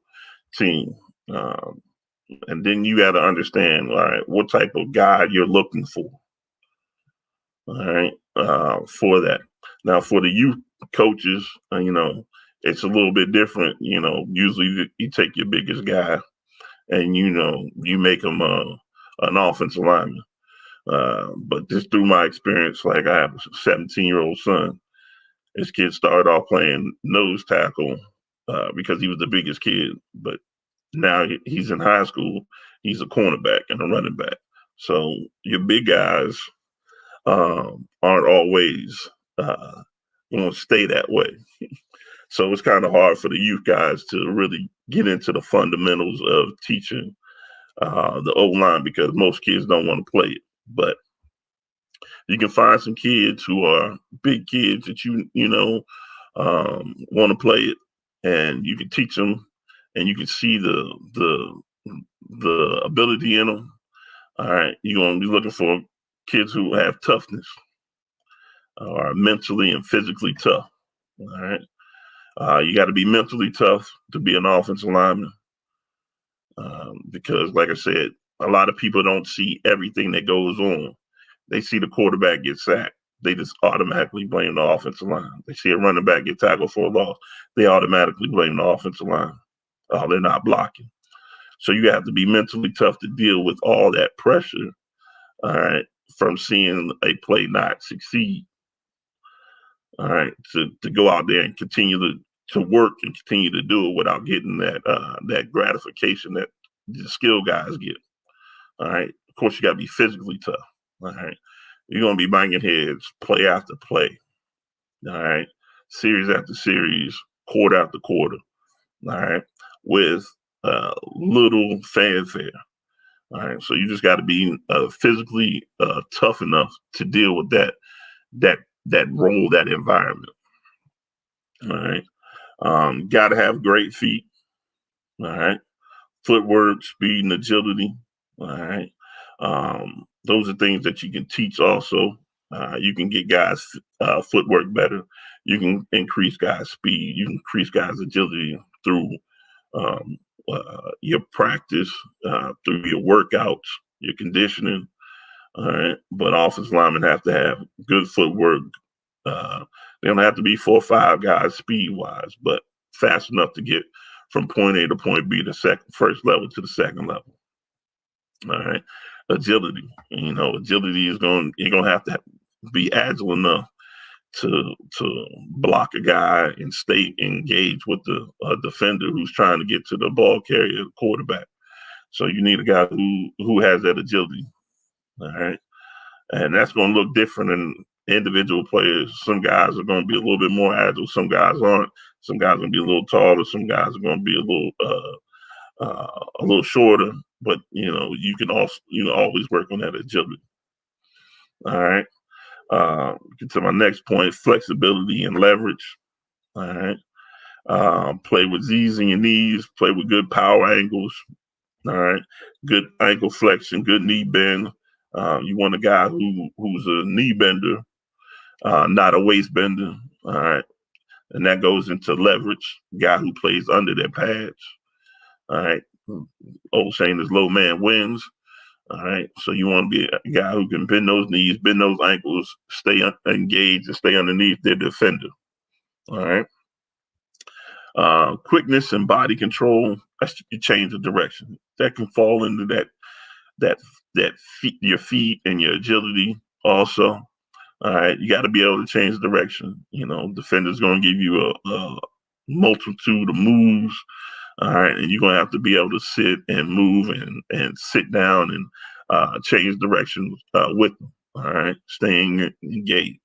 team? And then you got to understand, all right, what type of guy you're looking for. All right, for that. Now, for the youth coaches, it's a little bit different. Usually you take your biggest guy and, you make him an offensive lineman. But just through my experience, like I have a 17-year-old son. This kid started off playing nose tackle because he was the biggest kid. But now he's in high school. He's a cornerback and a running back. So your big guys aren't always going to stay that way. So it's kind of hard for the youth guys to really get into the fundamentals of teaching the O-line because most kids don't want to play it. But you can find some kids who are big kids that want to play it, and you can teach them, and you can see the ability in them. All right, you're gonna be looking for kids who have toughness, are mentally and physically tough. All right, you got to be mentally tough to be an offensive lineman, because, like I said, a lot of people don't see everything that goes on. They see the quarterback get sacked. They just automatically blame the offensive line. They see a running back get tackled for a loss. They automatically blame the offensive line. Oh, they're not blocking. So you have to be mentally tough to deal with all that pressure, all right, from seeing a play not succeed. All right, to go out there and continue to work and continue to do it without getting that gratification that the skill guys get. All right. Of course, you got to be physically tough. All right. You're going to be banging heads play after play. All right. Series after series, quarter after quarter. All right. With little fanfare. All right. So you just got to be physically tough enough to deal with that role, that environment. All right. Got to have great feet. All right. Footwork, speed, and agility. All right. Those are things that you can teach also. You can get guys' footwork better. You can increase guys' speed. You can increase guys' agility through your practice, through your workouts, your conditioning. All right. But offensive linemen have to have good footwork. They don't have to be 4 or 5 guys speed-wise, but fast enough to get from point A to point B, the first level to the second level. All right. Agility. Agility is you're going to have to be agile enough to block a guy and stay engaged with the defender who's trying to get to the ball carrier, quarterback. So you need a guy who has that agility. All right. And that's going to look different in individual players. Some guys are going to be a little bit more agile. Some guys aren't. Some guys are going to be a little taller. Some guys are going to be a little shorter. But you can also always work on that agility. All right. Get to my next point: flexibility and leverage. All right. Play with Z's in your knees. Play with good power angles. All right. Good ankle flexion. Good knee bend. You want a guy who's a knee bender, not a waist bender. All right. And that goes into leverage. Guy who plays under their pads. All right. Old saying is low man wins. All right. So you want to be a guy who can bend those knees, bend those ankles, stay engaged, and stay underneath their defender. All right. Quickness and body control. You change the direction. That can fall into that your feet and your agility also. All right. You got to be able to change the direction. Defender's going to give you a multitude of moves. All right. And you're going to have to be able to sit and move and sit down and change direction with them. All right. Staying engaged.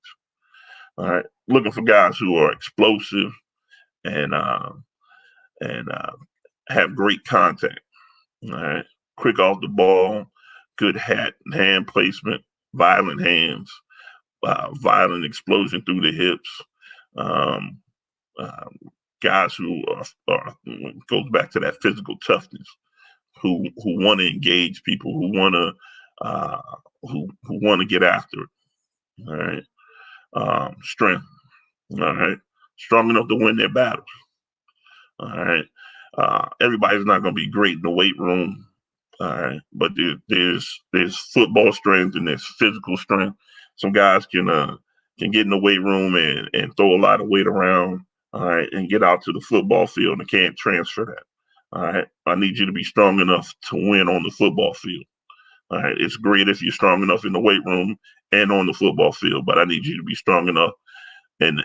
All right. Looking for guys who are explosive and have great contact. All right. Quick off the ball, good hand placement, violent hands, violent explosion through the hips. Guys who are goes back to that physical toughness, who want to engage people, who want to get after it. All right. Strength. All right. Strong enough to win their battles. All right. Everybody's not going to be great in the weight room. All right, but there's football strength and there's physical strength. Some guys can get in the weight room and throw a lot of weight around. All right, and get out to the football field and can't transfer that. All right, I need you to be strong enough to win on the football field. All right, it's great if you're strong enough in the weight room and on the football field, but I need you to be strong enough and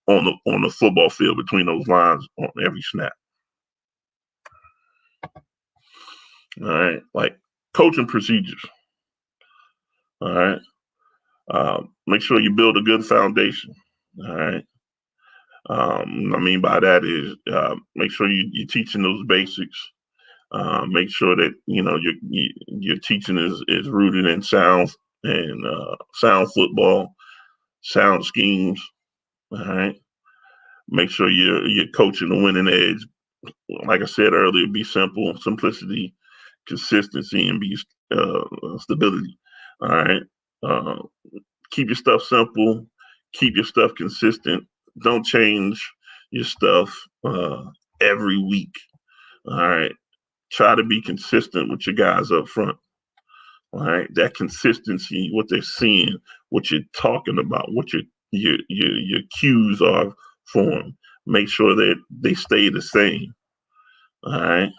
on the football field between those lines on every snap. All right, like coaching procedures. All right, make sure you build a good foundation. All right, I mean by that is make sure you're teaching those basics. Make sure that your teaching is rooted in sound football, sound schemes. All right, make sure you're coaching the winning edge. Like I said earlier, be simple, simplicity, consistency, and be stability. All right. Keep your stuff simple. Keep your stuff consistent. Don't change your stuff every week. All right. Try to be consistent with your guys up front. All right. That consistency, what they're seeing, what you're talking about, what your cues are for them. Make sure that they stay the same. All right.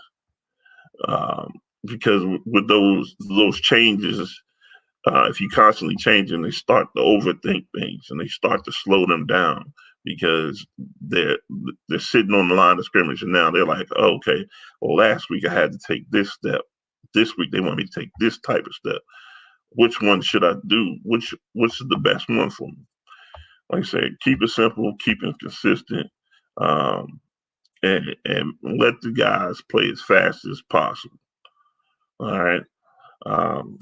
Because with those changes, if you constantly changing, they start to overthink things and they start to slow them down because they're sitting on the line of scrimmage and now they're like, oh, okay, well, last week I had to take this step. This week they want me to take this type of step. Which one should I do? Which is the best one for me? Like I said, keep it simple, keep it consistent, and let the guys play as fast as possible. All right.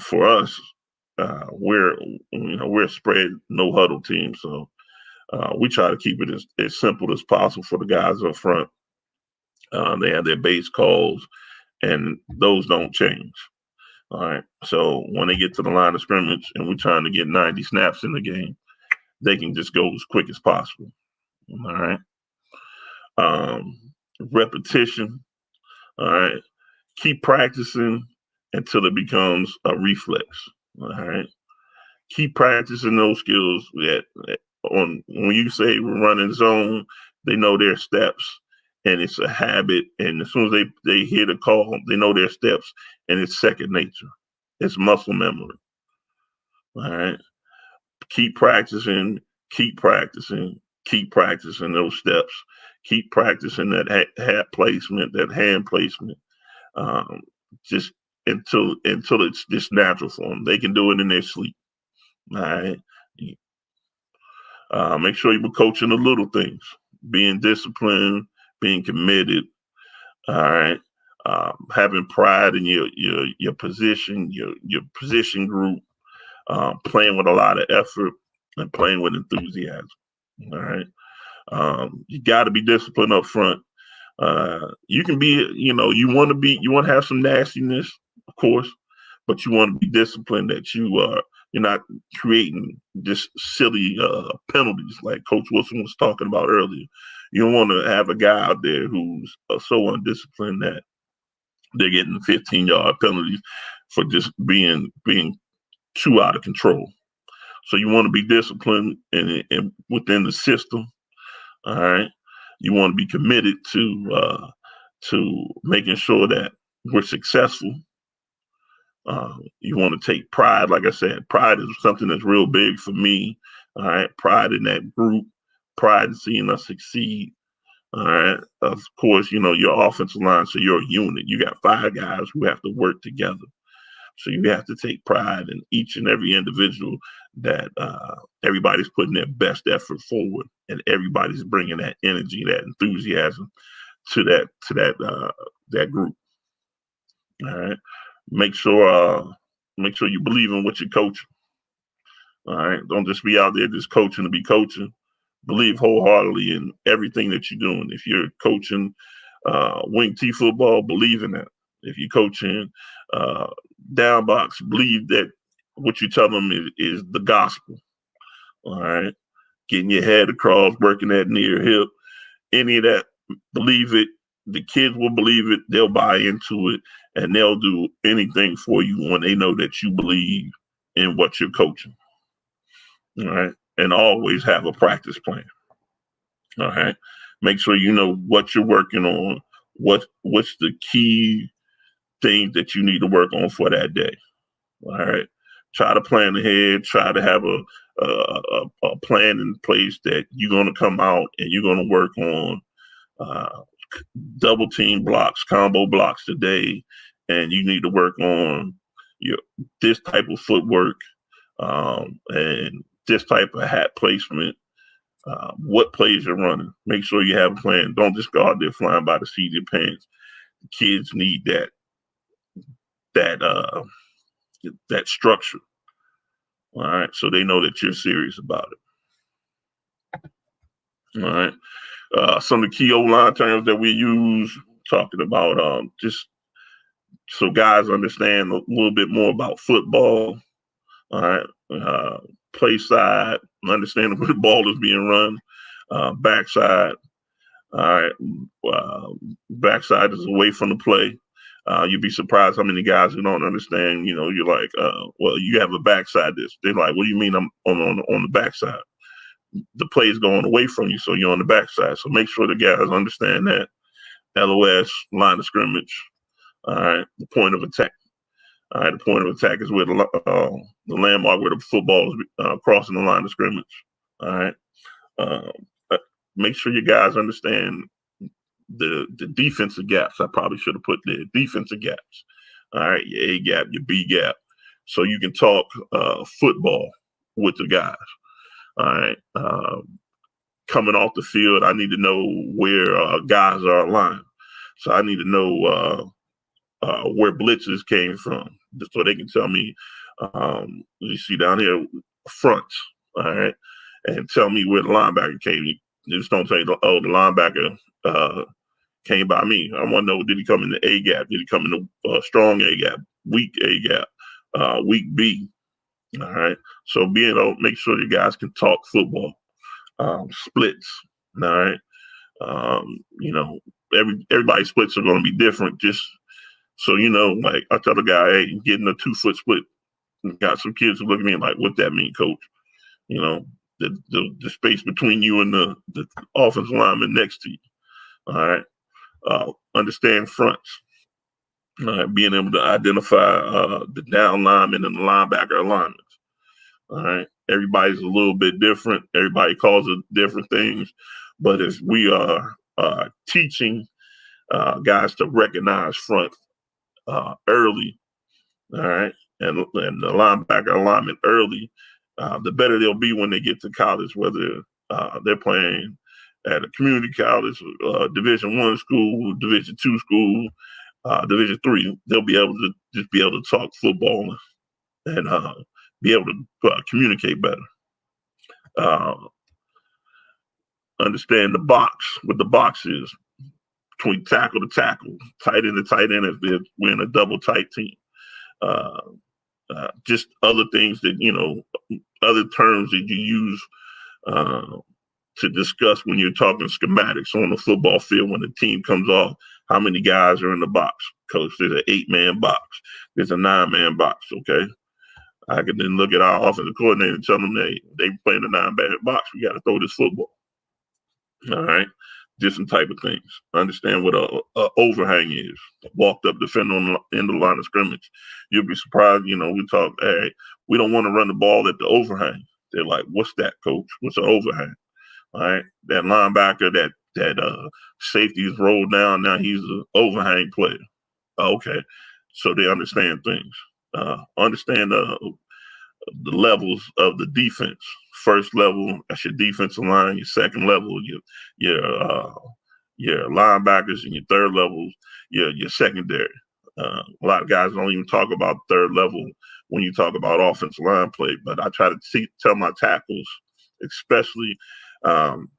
For us, we're a spread no huddle team, so we try to keep it as simple as possible for the guys up front. They have their base calls, and those don't change. All right. So when they get to the line of scrimmage and we're trying to get 90 snaps in the game, they can just go as quick as possible. All right. Repetition. All right. Keep practicing until it becomes a reflex. All right. Keep practicing those skills when you say we're running zone, they know their steps and it's a habit. And as soon as they hear the call, they know their steps and it's second nature. It's muscle memory. All right. Keep practicing those steps. Keep practicing that hat placement, that hand placement. Just until it's just natural for them. They can do it in their sleep. All right. Make sure you're coaching the little things, being disciplined, being committed. All right. Having pride in your position, your position group, playing with a lot of effort and playing with enthusiasm. All right. You got to be disciplined up front. You can be, you want to have some nastiness, of course, but you want to be disciplined that you're not creating just silly penalties like Coach Wilson was talking about earlier. You don't want to have a guy out there who's so undisciplined that they're getting 15-yard penalties for just being too out of control. So you want to be disciplined and within the system. All right. You want to be committed to making sure that we're successful. You want to take pride. Like I said, pride is something that's real big for me. All right. Pride in that group, pride in seeing us succeed. All right. Of course, your offensive line, so you're a unit. You got 5 guys who have to work together. So you have to take pride in each and every individual that everybody's putting their best effort forward and everybody's bringing that energy, that enthusiasm to that group. All right. Make sure you believe in what you're coaching. All right. Don't just be out there just coaching to be coaching. Believe wholeheartedly in everything that you're doing. If you're coaching wing T football, believe in that. If you're coaching down box, believe that what you tell them is the gospel. All right. Getting your head across, working that near hip, any of that, believe it the kids will believe it. They'll buy into it, and they'll do anything for you when they know that you believe in what you're coaching. All right. And always have a practice plan. All right. Make sure you know what you're working on, what's the key things that you need to work on for that day. All right. Try to plan ahead, try to have a plan in place that you're going to come out and you're going to work on double team blocks, combo blocks today, and you need to work on this type of footwork and this type of hat placement. What plays you're running. Make sure you have a plan. Don't just go out there flying by the seat of your pants. The kids need that structure. All right, so they know that you're serious about it. All right. Some of the key O-line terms that we use, talking about just so guys understand a little bit more about football. All right. Play side, understanding where the ball is being run. Backside. All right. Backside is away from the play. You'd be surprised how many guys who don't understand, you're like, well, you have a backside this. They're like, what do you mean I'm on the backside? The play is going away from you, so you're on the backside. So make sure the guys understand that. LOS, line of scrimmage. All right, the point of attack. All right, the point of attack is where the landmark where the football is crossing the line of scrimmage. All right. Make sure you guys understand the defensive gaps. I probably should have put the defensive gaps. All right, your A gap, your B gap, so you can talk football with the guys. All right. Coming off the field, I need to know where guys are aligned. So I need to know where blitzes came from, so they can tell me. You see down here, fronts. All right, and tell me where the linebacker came. You just don't say, oh, the linebacker came by me. I want to know, did he come in the A gap? Did he come in the strong A gap, weak A gap, weak B? All right. So being able to make sure you guys can talk football, splits. All right. Everybody's splits are going to be different. Just so like I tell the guy, hey, getting a 2-foot split. Got some kids who look at me like, what that mean, coach? The space between you and the offensive lineman next to you. All right. Understand fronts. Being able to identify the down lineman and the linebacker alignments. All right. Everybody's a little bit different. Everybody calls it different things. But if we are teaching guys to recognize front early, all right, and the linebacker alignment early, the better they'll be when they get to college, whether they're playing at a community college, Division I school, Division II school, Division III. They'll be able to talk football and be able to communicate better. Understand the box, what the box is between tackle to tackle, tight end to tight end if we're in a double tight team. Just other things that, other terms that you use to discuss when you're talking schematics on the football field when the team comes off. How many guys are in the box? Coach, there's an 8-man box. There's a 9-man box, okay? I can then look at our offensive coordinator and tell them they playing a 9-man box. We got to throw this football. All right? Different type of things. Understand what a overhang is. Walked up defender on the end of the line of scrimmage. You'll be surprised, we talk, hey, we don't want to run the ball at the overhang. They're like, what's that, coach? What's an overhang? All right? That linebacker, that safety is rolled down. Now he's an overhang player. Okay. So they understand things. Understand the levels of the defense. First level, that's your defensive line. Your second level, your linebackers, and your third level, your secondary. A lot of guys don't even talk about third level when you talk about offensive line play. But I try to tell my tackles, especially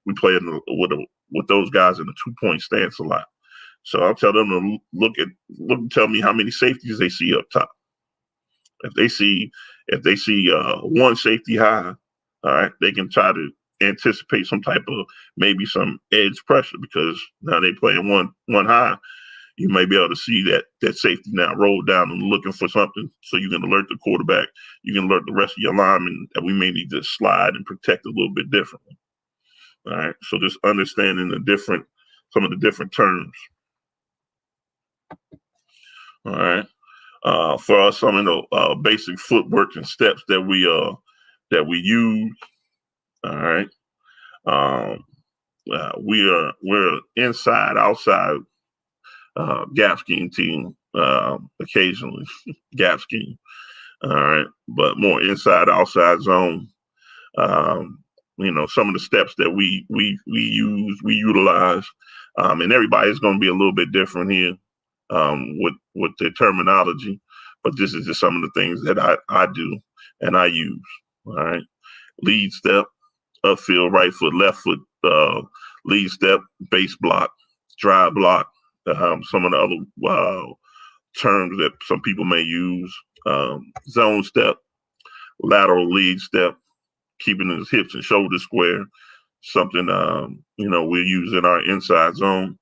we play with those guys in the 2-point stance a lot. So I'll tell them to tell me how many safeties they see up top. If they see one safety high, all right, they can try to anticipate some type of maybe some edge pressure, because now they playing one high. You may be able to see that safety now roll down and looking for something, so you can alert the quarterback. You can alert the rest of your linemen that we may need to slide and protect a little bit differently. All right, so just understanding some of the different terms. All right, for us, some of the basic footwork and steps that we use. All right, we're inside, outside gap scheme team, occasionally gap scheme. All right, but more inside, outside zone. Some of the steps that we utilize, and everybody's going to be a little bit different here with their terminology, but this is just some of the things that I do and I use. All right, lead step, upfield, right foot, left foot, lead step, base block, drive block. Some of the other terms that some people may use, zone step, lateral lead step, keeping his hips and shoulders square, something we use in our inside zone.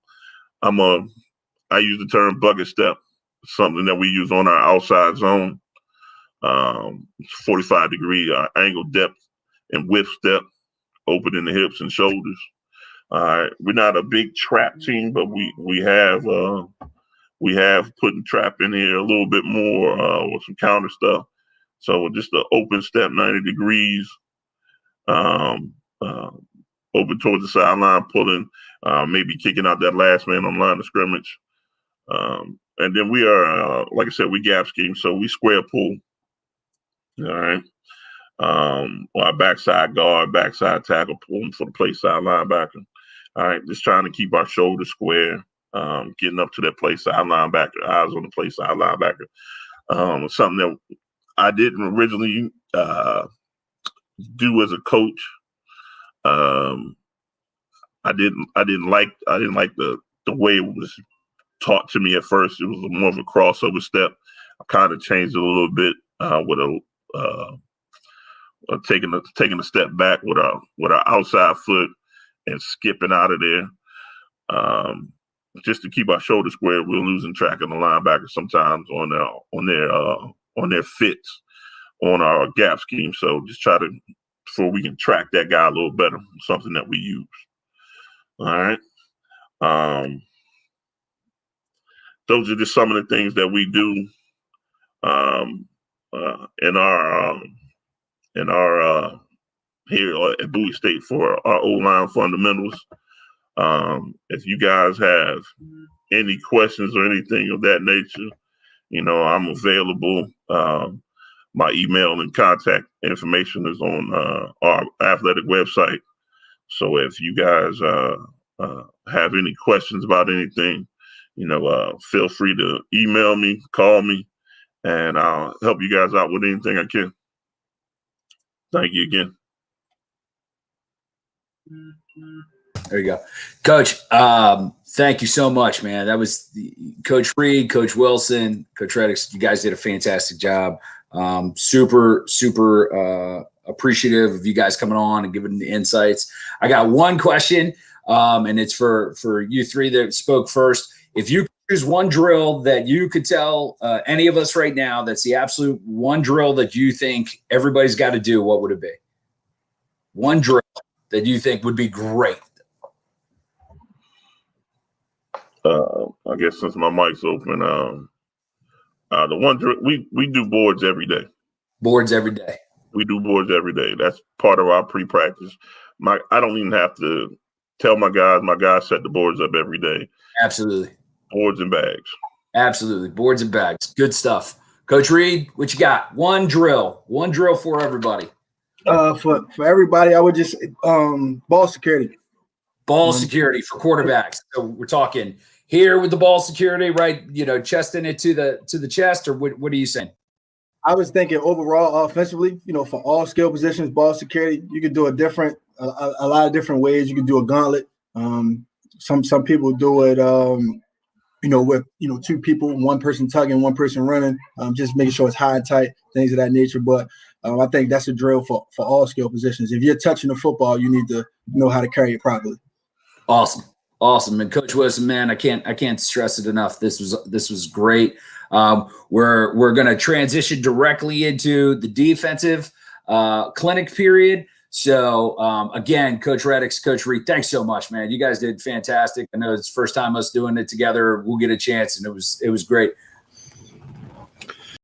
I use the term bucket step, something that we use on our outside zone. 45-degree angle depth and width step, opening the hips and shoulders. All right, we're not a big trap team, but we have putting trap in here a little bit more with some counter stuff. So just an open step, 90 degrees, open towards the sideline, pulling, maybe kicking out that last man on line of scrimmage. And then we are, like I said, we gap scheme, so we square pull. All right. Our backside guard, backside tackle, pulling for the play side linebacker. All right, just trying to keep our shoulders square, getting up to that play side linebacker, eyes on the play side linebacker. Something that I didn't originally do as a coach. I didn't like the way it was taught to me at first. It was more of a crossover step. I kind of changed it a little bit with taking a step back with our outside foot and skipping out of there, just to keep our shoulders square. We're losing track of the linebacker sometimes on their fits on our gap scheme. So just try to, before we can track that guy a little better, something that we use. All right. Those are just some of the things that we do in our here at Bowie State for our O-line fundamentals. If you guys have any questions or anything of that nature, I'm available. My email and contact information is on our athletic website. So if you guys have any questions about anything, feel free to email me, call me, and I'll help you guys out with anything I can. Thank you again. There you go. Coach, thank you so much, man. That was Coach Reed, Coach Wilson, Coach Redicks. You guys did a fantastic job. Super appreciative of you guys coming on and giving the insights. I got one question, and it's for you three that spoke first. If you could choose one drill that you could tell any of us right now, that's the absolute one drill that you think everybody's got to do, what would it be? One drill that you think would be great. I guess since my mic's open, the one drill, we do boards every day. Boards every day. We do boards every day. That's part of our pre-practice. I don't even have to tell my guys. My guys set the boards up every day. Absolutely. Boards and bags. Absolutely. Boards and bags. Good stuff. Coach Reed, what you got? One drill for everybody. For everybody, I would just ball security. Ball security for quarterbacks. So we're talking here with the ball security, right? Chesting it to the chest, or what are you saying? I was thinking overall offensively, for all skill positions, ball security, you could do a lot of different ways. You could do a gauntlet. Some people do it, with two people, one person tugging, one person running, just making sure it's high and tight, things of that nature. But I think that's a drill for all skill positions. If you're touching the football, you need to know how to carry it properly. Awesome. And Coach Wilson, man, I can't stress it enough. This was great. We're going to transition directly into the defensive clinic period. So again, Coach Redicks, Coach Reed, thanks so much, man. You guys did fantastic. I know it's the first time us doing it together. We'll get a chance, and it was great.